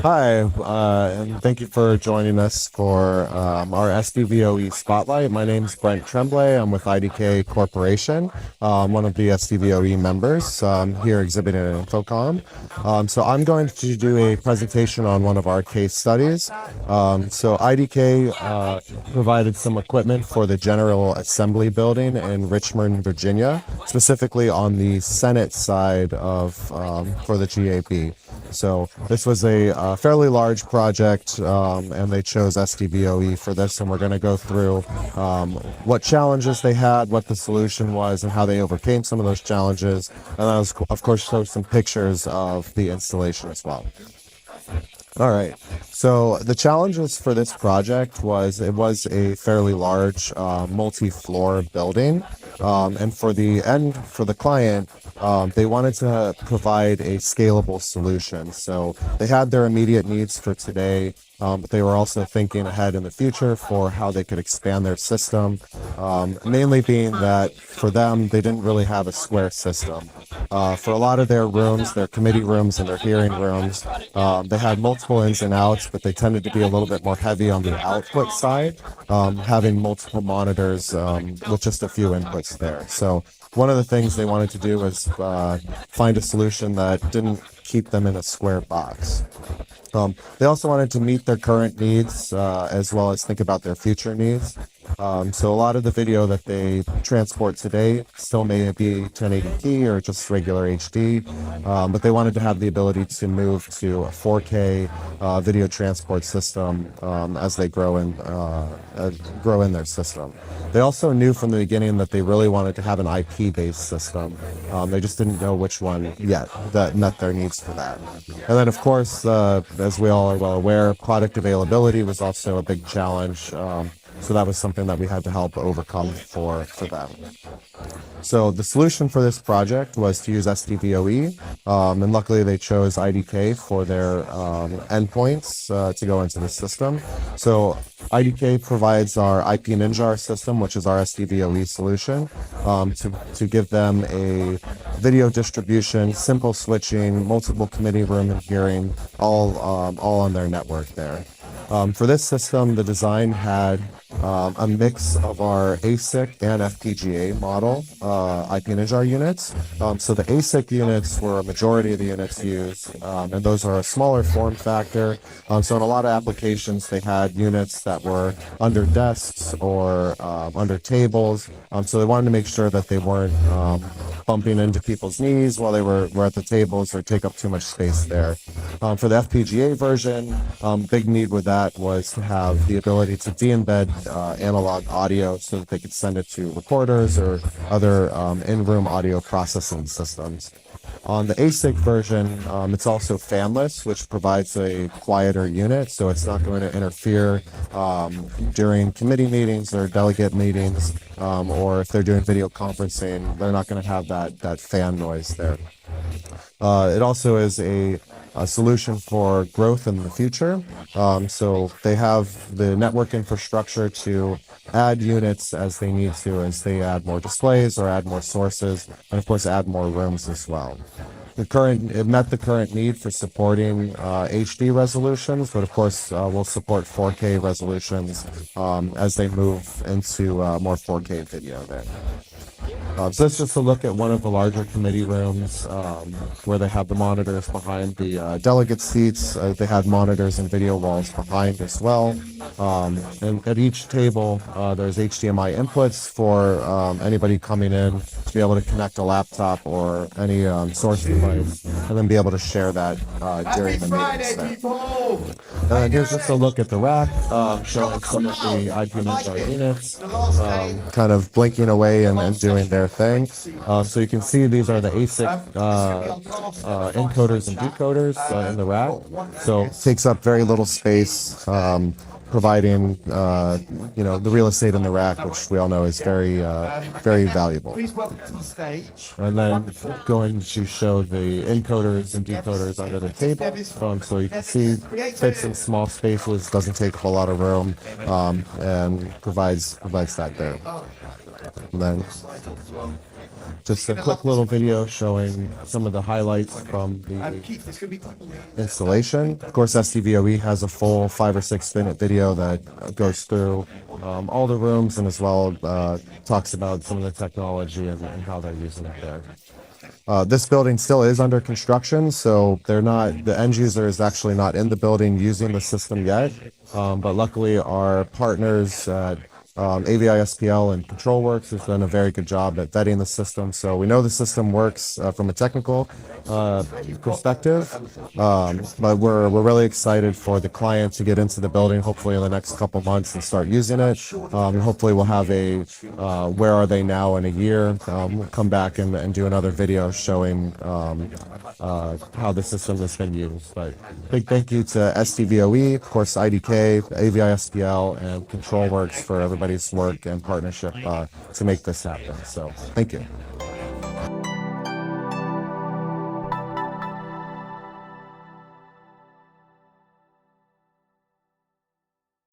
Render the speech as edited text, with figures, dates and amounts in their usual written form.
Hi, and thank you for joining us for our SDVoE Spotlight. My name is Brent TRemblay. I'm with IDK Corporation, one of the SDVoE members here exhibiting at InfoComm. So I'm going to do a presentation on one of our case studies. So IDK provided some equipment for the General Assembly building in Richmond, Virginia, specifically on the Senate side of for the GAB. So this was a fairly large project, and they chose SDVoE for this, and we're going to go through what challenges they had, what the solution was, and how they overcame some of those challenges, and I was, of course, show some pictures of the installation as well. All right. So the challenges for this project was it was a fairly large multi-floor building, and for the client, they wanted to provide a scalable solution. So they had their immediate needs for today, but they were also thinking ahead in the future for how they could expand their system, mainly being that for them, they didn't really have a square system. For a lot of their rooms, their committee rooms and their hearing rooms, they had multiple ins and outs, but they tended to be a little bit more heavy on the output side, having multiple monitors with just a few inputs there. So one of the things they wanted to do was find a solution that didn't keep them in a square box. They also wanted to meet their current needs as well as think about their future needs. So a lot of the video that they transport today still may be 1080p or just regular HD, but they wanted to have the ability to move to a 4K video transport system as they grow in their system. They also knew from the beginning that they really wanted to have an IP-based system. They just didn't know which one yet that met their needs for that. And then, of course, as we all are well aware, product availability was also a big challenge. So that was something that we had to help overcome for them. So the solution for this project was to use SDVoE, and luckily they chose IDK for their endpoints to go into the system. So IDK provides our IP Ninja system, which is our SDVoE solution, to give them a video distribution, simple switching, multiple committee room and hearing, all on their network there. For this system, the design had a mix of our ASIC and FPGA model IP Ninja units. So the ASIC units were a majority of the units used, and those are a smaller form factor. So in a lot of applications, they had units that were under desks or under tables. So they wanted to make sure that they weren't bumping into people's knees while they were at the tables or take up too much space there. For the FPGA version, big need with that was to have the ability to de-embed analog audio so that they could send it to recorders or other in-room audio processing systems. On the ASIC version, it's also fanless, which provides a quieter unit, so it's not going to interfere during committee meetings or delegate meetings, or if they're doing video conferencing, they're not going to have that fan noise there. It also is a solution for growth in the future. So they have the network infrastructure to add units as they need to, as they add more displays or add more sources, and of course add more rooms as well. It met the current need for supporting HD resolutions, but of course we'll support 4K resolutions as they move into more 4K video there. So that's just a look at one of the larger committee rooms where they have the monitors behind the delegate seats. They had monitors and video walls behind as well. And at each table, there's HDMI inputs for anybody coming in to be able to connect a laptop or any source device and then be able to share that during the meetings. And here's just a look at the rack showing some of the IP Ninja units kind of blinking away and doing their thing. So you can see these are the ASIC encoders and decoders in the rack. So it takes up very little space, providing the real estate in the rack, which we all know is very valuable. And then going to show the encoders and decoders under the table. So you can see fits in small spaces, doesn't take up a lot of room, and provides that there. And then just a quick little video showing some of the highlights from the installation. Of course, SDVoE has a full 5 or 6 minute video that goes through all the rooms, and as well talks about some of the technology and how they're using it there. This building still is under construction, so the end user is actually not in the building using the system yet. But luckily our partners at AVI-SPL and ControlWorks has done a very good job at vetting the system. So we know the system works from a technical perspective, but we're really excited for the client to get into the building, hopefully in the next couple months, and start using it. And hopefully we'll have a where are they now in a year. We'll come back and do another video showing how the system has been used. But big thank you to SDVoE, of course IDKAV, AVI-SPL, and ControlWorks for everybody's work and partnership to make this happen. So thank you.